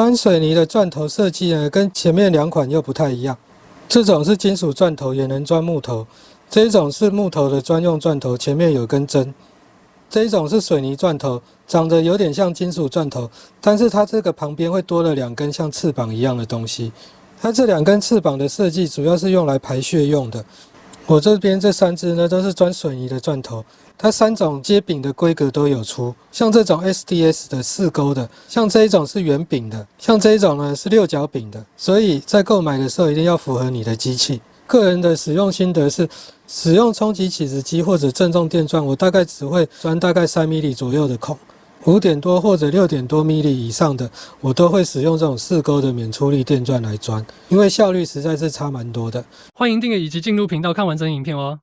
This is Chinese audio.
钻水泥的钻头设计呢，跟前面两款又不太一样。这种是金属钻头，也能钻木头；这一种是木头的专用钻头，前面有根针。这一种是水泥钻头，长得有点像金属钻头，但是它这个旁边会多了2根像翅膀一样的东西。它这2根翅膀的设计主要是用来排血用的。我这边这3只呢都是钻水泥的钻头，它3种接柄的规格都有出，像这种 SDS 的4钩的，像这一种是圆柄的，像这一种呢是6角柄的，所以在购买的时候一定要符合你的机器。个人的使用心得是，使用冲击起子机或者正重电钻，我大概只会钻大概3 mm 左右的孔，5点多或者6点多 mm 以上的，我都会使用这种4钩的免出力电钻来钻，因为效率实在是差蛮多的。欢迎订阅以及进入频道看完整影片哦。